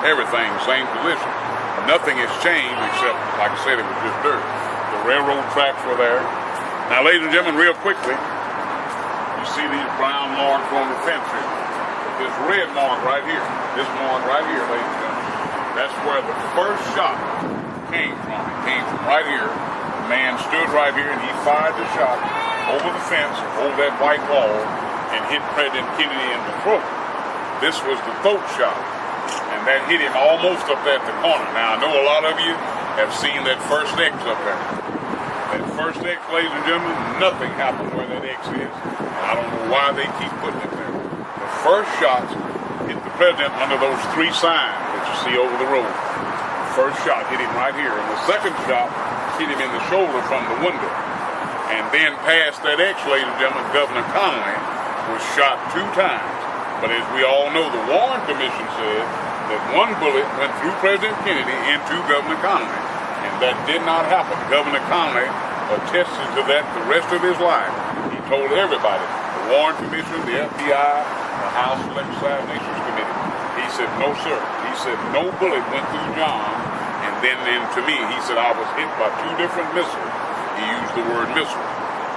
everything, same position. Nothing has changed except, like I said, it was just dirt. The railroad tracks were there. Now, ladies and gentlemen, real quickly, you see these brown marks on the fence here. This red mark right here, this mark right here, ladies and gentlemen, that's where the first shot came from. It came from right here. The man stood right here and he fired the shot over the fence, over that white wall, and hit President Kennedy in the throat. This was the throat shot, and that hit him almost up at the corner. Now, I know a lot of you have seen that first X up there. That first X, ladies and gentlemen, nothing happened where that X is, and I don't know why they keep putting it there. The first shots hit the president under those 3 signs that you see over the road. The first shot hit him right here, and the second shot hit him in the shoulder from the window. And then past that X, ladies and gentlemen, Governor Connolly was shot 2 times. But as we all know, the Warren Commission said that 1 bullet went through President Kennedy into Governor Connolly. And that did not happen. Governor Connolly attested to that the rest of his life. He told everybody, the Warren Commission, the FBI, the House Select Nations Committee. He said, no, sir. He said, no bullet went through John. And then to me, he said, I was hit by 2 different missiles. He used the word missile.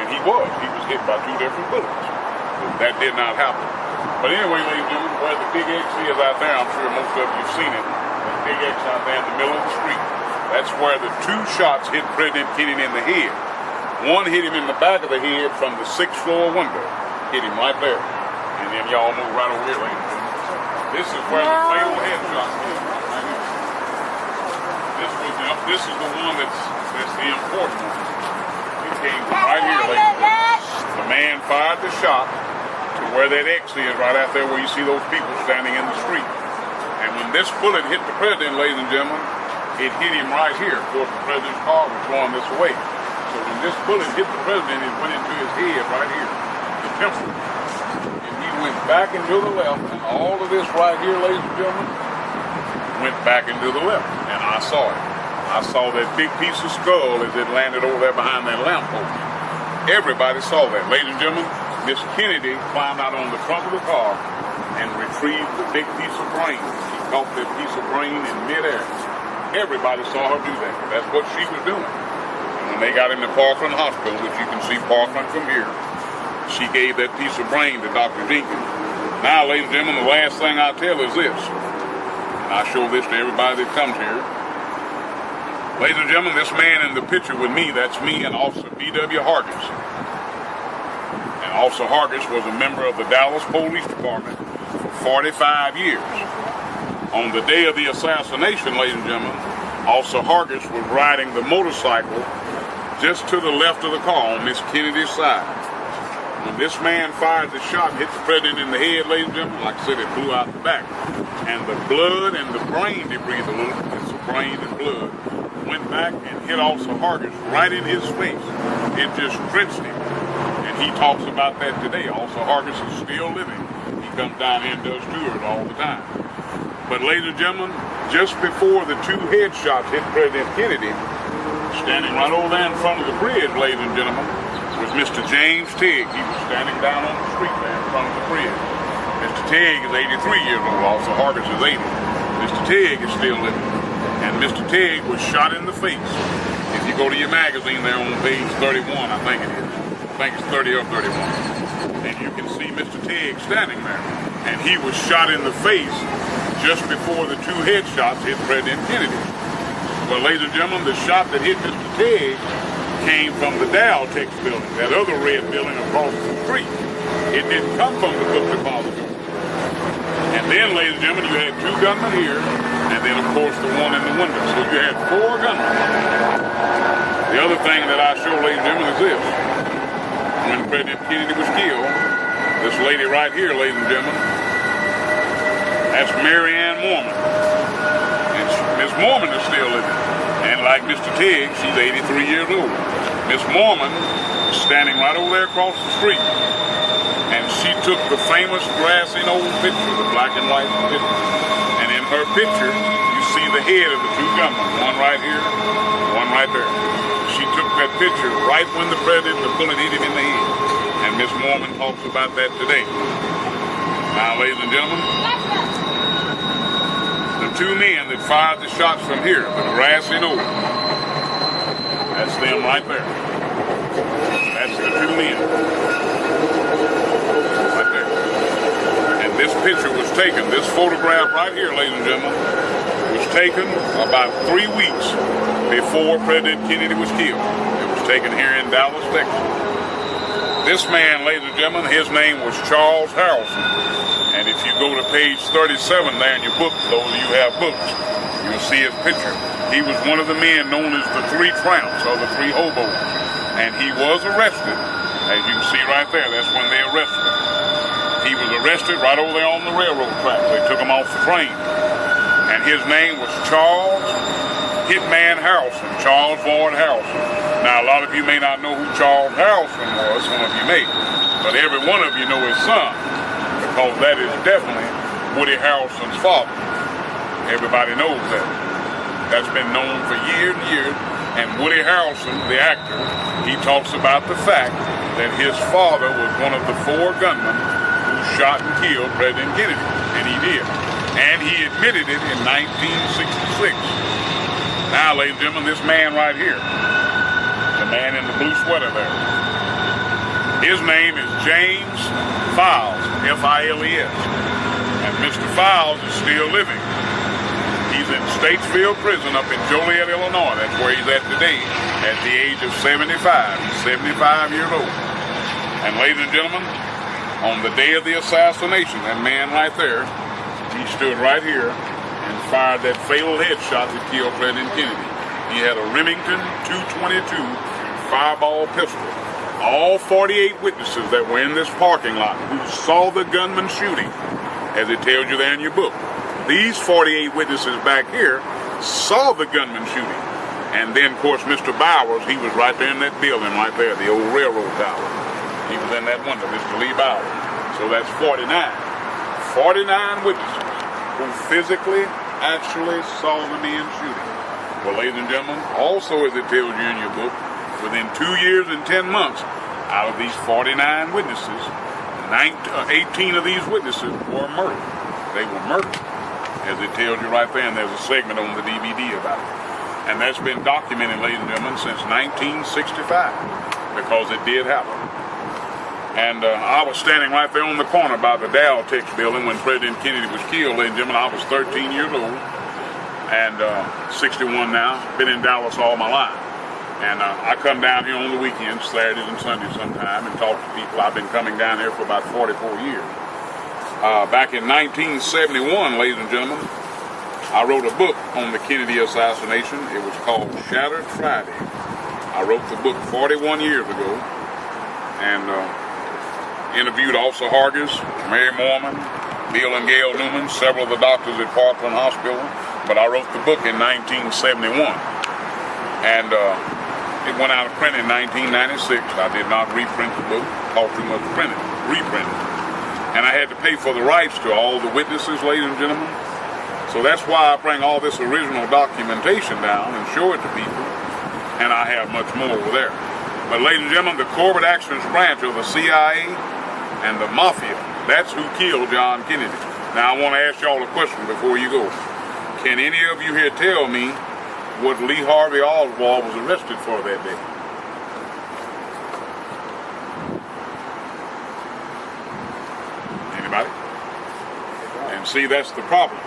And he was hit by 2 different bullets. But that did not happen. But anyway, ladies and gentlemen, where the big X is out there, I'm sure most of you have seen it. The big X out there in the middle of the street. That's where the 2 shots hit President Kennedy in the head. One hit him in the back of the head from the 6th floor window. Hit him right there. And then y'all move right over here, ladies and gentlemen. This is where the fatal headshot is. Right here. This is the one that's the important one. It came from right here, ladies and gentlemen. The man fired the shot to where that X is, right out there where you see those people standing in the street. And when this bullet hit the president, ladies and gentlemen, it hit him right here. Of course, the president's car was going this way. So when this bullet hit the president, it went into his head right here, the temple. And he went back into the left, and all of this right here, ladies and gentlemen, went back into the left. And I saw it. I saw that big piece of skull as it landed over there behind that lamppost. Everybody saw that. Ladies and gentlemen, Miss Kennedy climbed out on the front of the car and retrieved the big piece of brain. She caught that piece of brain in midair. Everybody saw her do that. That's what she was doing. And when they got into Parkland Hospital, which you can see Parkland from here, she gave that piece of brain to Dr. Jenkins. Now, ladies and gentlemen, the last thing I tell is this. And I show this to everybody that comes here. Ladies and gentlemen, this man in the picture with me, that's me and Officer B.W. Hargis. And Officer Hargis was a member of the Dallas Police Department for 45 years. On the day of the assassination, ladies and gentlemen, Officer Hargis was riding the motorcycle just to the left of the car on Miss Kennedy's side. When this man fired the shot, hit the president in the head, ladies and gentlemen, like I said, it blew out the back. And the blood and the brain debris, the little bits of brain and blood, went back and hit Officer Hargis right in his face. It just drenched him. And he talks about that today. Officer Hargis is still living. He comes down here and does tours all the time. But ladies and gentlemen, just before the 2 headshots hit President Kennedy, standing right over there in front of the bridge, ladies and gentlemen, was Mr. James Tigg. He was standing down on the street there in front of the bridge. Mr. Tigg is 83 years old. Officer Hargis is 80. Mr. Tigg is still living. And Mr. Tigg was shot in the face. If you go to your magazine there on page 31, I think it is. I think it's 30 or 31. And you can see Mr. Tigg standing there. And he was shot in the face just before the 2 headshots hit President Kennedy. Well, ladies and gentlemen, the shot that hit Mr. Tigg came from the Dow Tex building, that other red building across the street. It didn't come from the book depository. And then, ladies and gentlemen, you had 2 gunmen here, and then, of course, the one in the window. So you had 4 gunmen. The other thing that I show, ladies and gentlemen, is this. When President Kennedy was killed, this lady right here, ladies and gentlemen, that's Mary Ann Mormon. And Miss Mormon is still living. And like Mr. Tigg, she's 83 years old. Miss Mormon is standing right over there across the street. And she took the famous grassy old picture, the black and white picture. And in her picture, you see the head of the 2 gunmen, one right here, one right there. She took that picture right when the bullet hit him in the head. And Miss Mormon talks about that today. Now, ladies and gentlemen, the two men that fired the shots from here, the grassy knoll. That's them right there. That's the two men. Right there. And this picture was taken, this photograph right here, ladies and gentlemen, was taken about 3 weeks before President Kennedy was killed. It was taken here in Dallas, Texas. This man, ladies and gentlemen, his name was Charles Harrelson. And if you go to page 37 there in your book, those of you who have books, you'll see his picture. He was one of the men known as the Three Tramps, or the Three Hobos. And he was arrested. As you can see right there, that's when they arrested him. He was arrested right over there on the railroad tracks. They took him off the train. And his name was Charles Hitman Harrelson, Charles Vaughn Harrelson. Now, a lot of you may not know who Charles Harrelson was, some of you may, but every one of you know his son, because that is definitely Woody Harrelson's father. Everybody knows that. That's been known for years and years. And Woody Harrelson, the actor, he talks about the fact that his father was one of the 4 gunmen who shot and killed President Kennedy, and he did. And he admitted it in 1966. Now, ladies and gentlemen, this man right here, the man in the blue sweater there, his name is James Files, F-I-L-E-S. And Mr. Files is still living. He's in Statesville Prison up in Joliet, Illinois. That's where he's at today, at the age of 75. He's 75 years old. And ladies and gentlemen, on the day of the assassination, that man right there, he stood right here and fired that fatal headshot that killed President Kennedy. He had a Remington 222 fireball pistol. All 48 witnesses that were in this parking lot who saw the gunman shooting, as it tells you there in your book. These 48 witnesses back here saw the gunman shooting. And then, of course, Mr. Bowers, he was right there in that building right there, the old railroad tower. He was in that window, Mr. Lee Bowers. So that's 49. 49 witnesses who physically, actually saw the men shooting. Well, ladies and gentlemen, also as it tells you in your book, within 2 years and 10 months, out of these 49 witnesses, 18 of these witnesses were murdered. They were murdered, as it tells you right there, and there's a segment on the DVD about it. And that's been documented, ladies and gentlemen, since 1965, because it did happen. And I was standing right there on the corner by the Dow Tex building when President Kennedy was killed, ladies and gentlemen. I was 13 years old, and 61 now, been in Dallas all my life. And I come down here on the weekends, Saturdays and Sundays sometime, and talk to people. I've been coming down here for about 44 years. Back in 1971, ladies and gentlemen, I wrote a book on the Kennedy assassination. It was called Shattered Friday. I wrote the book 41 years ago, and interviewed Assa Hargis, Mary Mormon, Bill and Gail Newman, several of the doctors at Parkland Hospital. But I wrote the book in 1971. And it went out of print in 1996. I did not reprint the book. Cost too much to reprint it. And I had to pay for the rights to all the witnesses, ladies and gentlemen. So that's why I bring all this original documentation down and show it to people. And I have much more over there. But ladies and gentlemen, the Covert Actions Branch of the CIA and the Mafia, that's who killed John Kennedy. Now I want to ask y'all a question before you go. Can any of you here tell me what Lee Harvey Oswald was arrested for that day? Anybody? And see, that's the problem.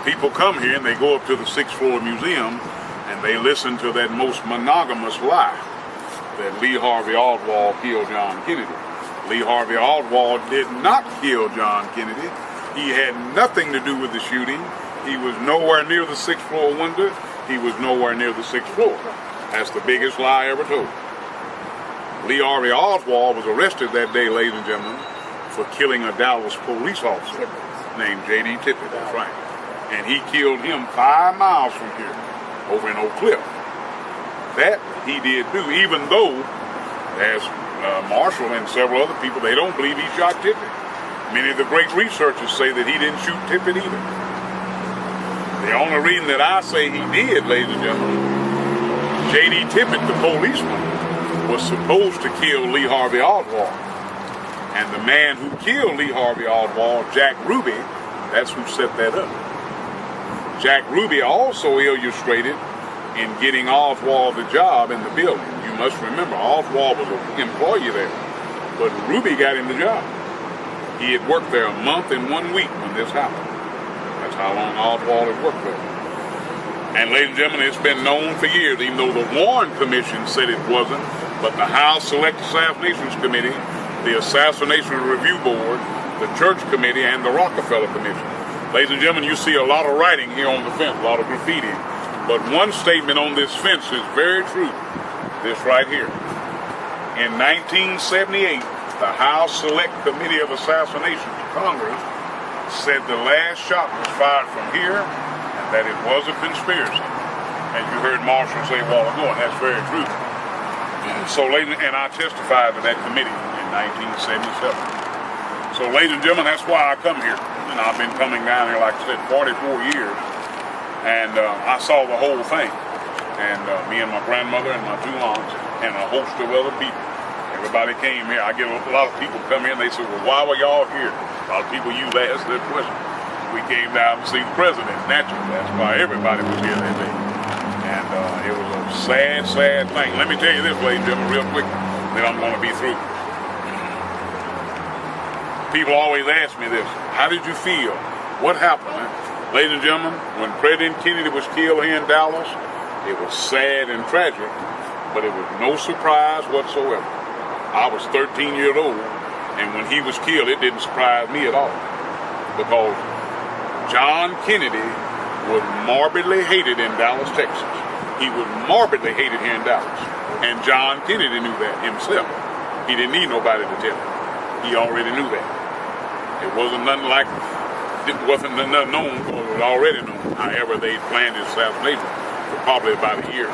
People come here and they go up to the 6th floor museum and they listen to that most monogamous lie that Lee Harvey Oswald killed John Kennedy. Lee Harvey Oswald did not kill John Kennedy. He had nothing to do with the shooting. He was nowhere near the 6th floor window. He was nowhere near the 6th floor. That's the biggest lie ever told. Lee Harvey Oswald was arrested that day, ladies and gentlemen, for killing a Dallas police officer named J.D. Tippett. That's right. And he killed him 5 miles from here, over in Oak Cliff. That he did do, even though, as Marshall and several other people, they don't believe he shot Tippett. Many of the great researchers say that he didn't shoot Tippett either. The only reason that I say he did, ladies and gentlemen, J.D. Tippett, the policeman, was supposed to kill Lee Harvey Oswald. And the man who killed Lee Harvey Oswald, Jack Ruby, that's who set that up. Jack Ruby also illustrated in getting Oswald the job in the building. You must remember, Oswald was an employee there, but Ruby got him the job. He had worked there a month and 1 week when this happened. That's how long Oswald had worked there. And ladies and gentlemen, it's been known for years, even though the Warren Commission said it wasn't, but the House Select Assassinations Committee, the Assassination Review Board, the Church Committee, and the Rockefeller Commission. Ladies and gentlemen, you see a lot of writing here on the fence, a lot of graffiti. But one statement on this fence is very true. This right here. In 1978, the House Select Committee of Assassination, Congress, said the last shot was fired from here and that it was a conspiracy. As you heard Marshall say a while ago, and that's very true. So, ladies, and I testified to that committee in 1977. So, ladies and gentlemen, that's why I come here. And I've been coming down here, like I said, 44 years. And I saw the whole thing. And me and my grandmother and my 2 aunts and a host of other people. Everybody came here. I get a lot of people come in, they say, well, why were y'all here? A lot of people use that as their question. We came down to see the president, naturally. That's why everybody was here that day. And it was a sad, sad thing. Let me tell you this, ladies and gentlemen, real quick, then I'm going to be through. People always ask me this, how did you feel? What happened? Ladies and gentlemen, when President Kennedy was killed here in Dallas, it was sad and tragic, but it was no surprise whatsoever. I was 13 years old, and when he was killed, it didn't surprise me at all, because John Kennedy was morbidly hated in Dallas, Texas. He was morbidly hated here in Dallas, and John Kennedy knew that himself. He didn't need nobody to tell him. He already knew that. It wasn't nothing known, because it was already known. However, they planned his assassination for probably about a year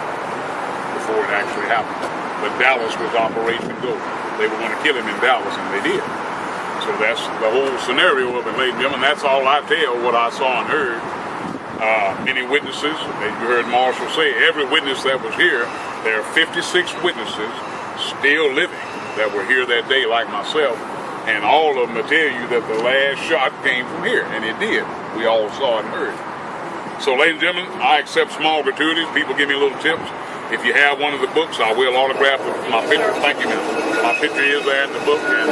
before it actually happened. But Dallas was Operation Go. They were going to kill him in Dallas, and they did. So that's the whole scenario of it, ladies and gentlemen. That's all I tell, what I saw and heard. Many witnesses, as you heard Marshall say, every witness that was here, there are 56 witnesses still living that were here that day, like myself. And all of them will tell you that the last shot came from here, and it did. We all saw it and heard. So, ladies and gentlemen, I accept small gratuities. People give me little tips. If you have one of the books, I will autograph my picture. Thank you, man. My picture is there in the book, and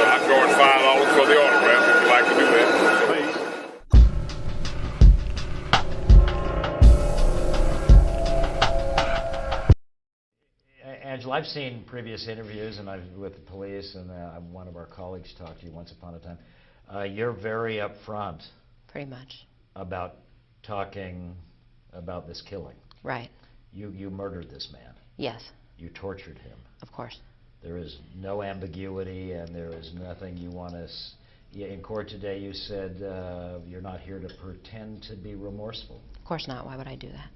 I charge $5 for the autograph if you'd like to do that. Angela, I've seen previous interviews, and I've with the police, and one of our colleagues talked to you once upon a time. You're very upfront. Pretty much. About talking about this killing. Right. You murdered this man. Yes. You tortured him. Of course. There is no ambiguity, and there is nothing you want to... In court today, you said you're not here to pretend to be remorseful. Of course not. Why would I do that?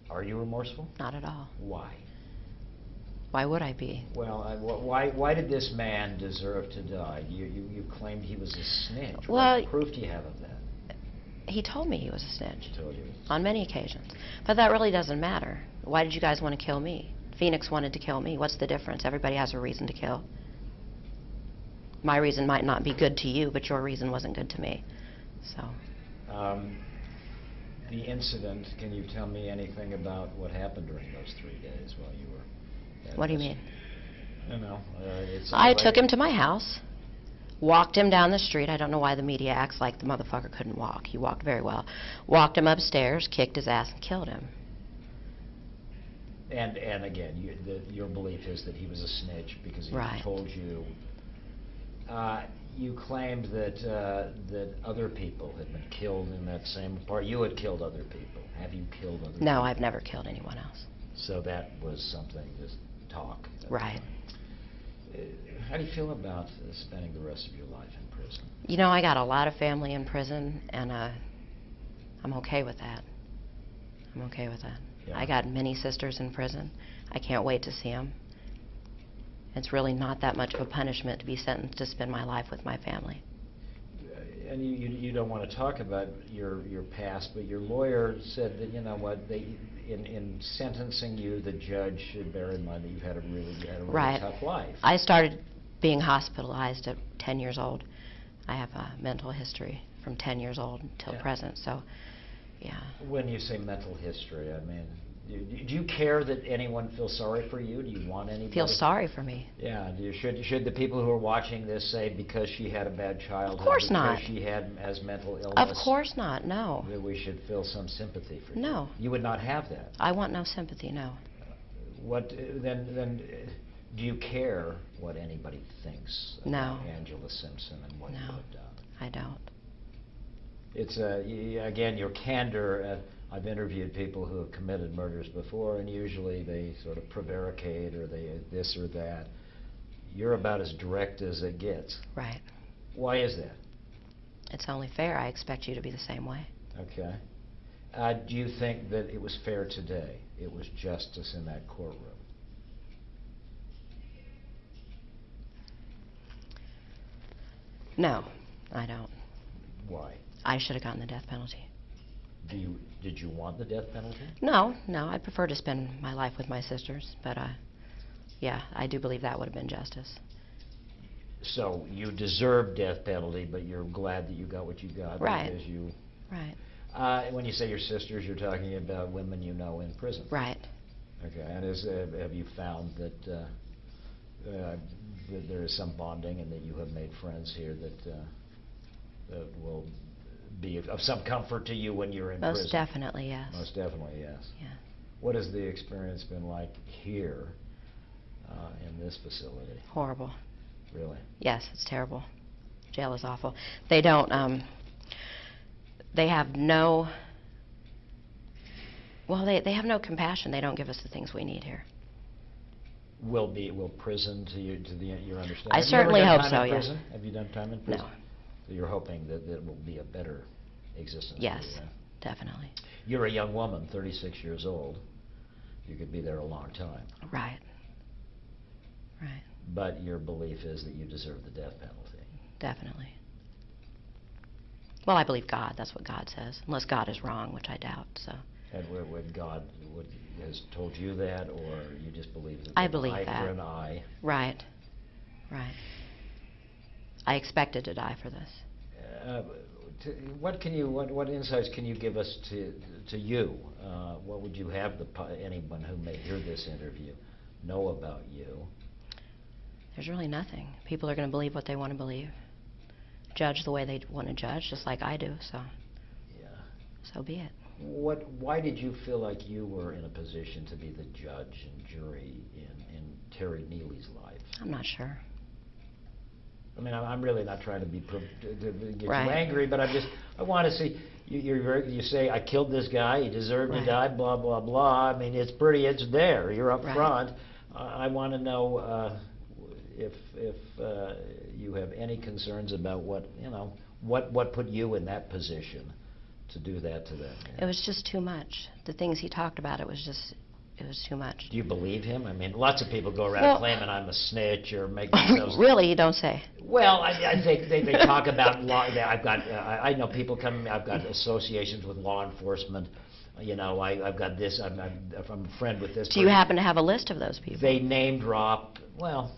Are you remorseful? Not at all. Why? Why would I be? Well, why did this man deserve to die? You claimed he was a snitch. Well, what proof do you have of that? He told me he was a snitch. He told you. On many occasions. But that really doesn't matter. Why did you guys want to kill me? Phoenix wanted to kill me. What's the difference? Everybody has a reason to kill. My reason might not be good to you, but your reason wasn't good to me. So. The incident, can you tell me anything about what happened during those 3 days while you were... What do you mean? No. I took him to my house, walked him down the street. I don't know why the media acts like the motherfucker couldn't walk. He walked very well. Walked him upstairs, kicked his ass, and killed him. And again, your belief is that he was a snitch because he right. told you. You claimed that other people had been killed in that same part. You had killed other people. Have you killed other people? No, I've never killed anyone else. So that was something to talk about. Right. How do you feel about spending the rest of your life in prison? You know, I got a lot of family in prison, and I'm okay with that. I'm okay with that. Yeah. I got many sisters in prison. I can't wait to see them. It's really not that much of a punishment to be sentenced to spend my life with my family. And you don't want to talk about your past, but your lawyer said that, you know what, in sentencing you, the judge should bear in mind that you had a really right. tough life. I started being hospitalized at 10 years old. I have a mental history from 10 years old until present. So, yeah. When you say mental history, I mean, do you care that anyone feels sorry for you? Do you want anybody? Feel sorry for me? Yeah. Should the people who are watching this say because she had a bad childhood, Of course not. because she had as mental illness? Of course not. No. That we should feel some sympathy for you? No. You would not have that. I want no sympathy. No. What then? Do you care what anybody thinks No. about Angela Simpson and what you have done? I don't. It's again your candor. I've interviewed people who have committed murders before, and usually they sort of prevaricate or they this or that. You're about as direct as it gets. Right. Why is that? It's only fair. I expect you to be the same way. Okay. Do you think that it was fair today? It was justice in that courtroom? No, I don't. Why? I should have gotten the death penalty. Did you want the death penalty? No, I prefer to spend my life with my sisters, but yeah, I do believe that would have been justice. So you deserve death penalty, but you're glad that you got what you got. Right. Because you. Right. When you say your sisters, you're talking about women you know in prison. Right. Okay. And have you found that there is some bonding, and that you have made friends here that will be of some comfort to you when you're in prison? Most definitely, yes. Most definitely, yes. Yeah. What has the experience been like here in this facility? Horrible. Really? Yes, it's terrible. Jail is awful. They don't, they have no, well, they have no compassion. They don't give us the things we need here. Will prison your understanding? I certainly hope so, yes. yeah. Have you done time in prison? No. So you're hoping that it will be a better existence? Yes, for you, definitely. You're a young woman, 36 years old. You could be there a long time. Right. Right. But your belief is that you deserve the death penalty. Definitely. Well, I believe God. That's what God says. Unless God is wrong, which I doubt. So. And would God has told you that, or you just believe that? I believe eye that. for an eye. Right. Right. I expected to die for this. What insights can you give us to you? What would you have anyone who may hear this interview know about you? There's really nothing. People are going to believe what they want to believe. Judge the way they want to judge, just like I do. So. Yeah. So be it. Why did you feel like you were in a position to be the judge and jury in Terry Neely's life? I'm not sure. I mean, I'm really not trying to get Right. you angry, but I want to see you say I killed this guy, he deserved to die, blah blah blah. I mean, it's there. You're up front. I want to know if you have any concerns about what put you in that position to do that to them. It was just too much. The things he talked about, it was too much. Do you believe him? I mean, lots of people go around claiming I'm a snitch or make themselves... Really? You don't say? Well, I think they talk about law. I know people come. I've got associations with law enforcement. You know, I've got this. I'm a friend with this. Do you happen to have a list of those people? They name drop. Well,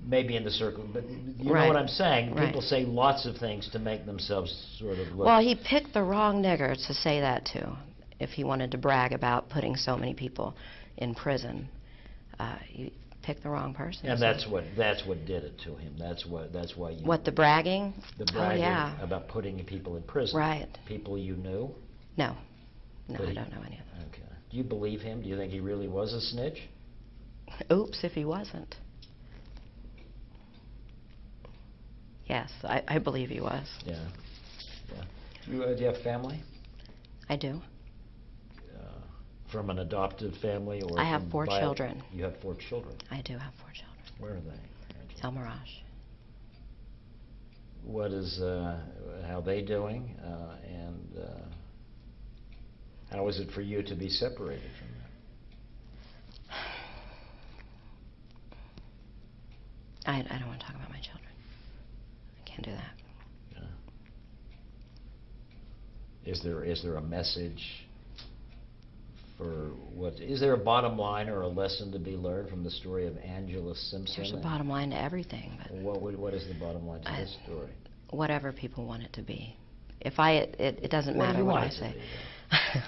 maybe in the circle, but you know what I'm saying. People say lots of things to make themselves sort of look. Well, he picked the wrong nigger to say that to. If he wanted to brag about putting so many people in prison, he picked the wrong person. And that's what did it to him. That's why you. What, the bragging? The bragging about putting people in prison. Right. People you knew? No, I don't know any of them. Okay. Do you believe him? Do you think he really was a snitch? Oops, if he wasn't. Yes, I believe he was. Yeah. Do you have family? I do. From an adopted family, or I have 4 children. You have 4 children. I do have 4 children. Where are they? El Mirage. What is how they doing, and how is it for you to be separated from them? I don't want to talk about my children. I can't do that. Yeah. Is there a message? Is there a bottom line or a lesson to be learned from the story of Angela Simpson? There's a bottom line to everything. But what is the bottom line to this story? Whatever people want it to be. If it doesn't What do matter you what want I it to say. be,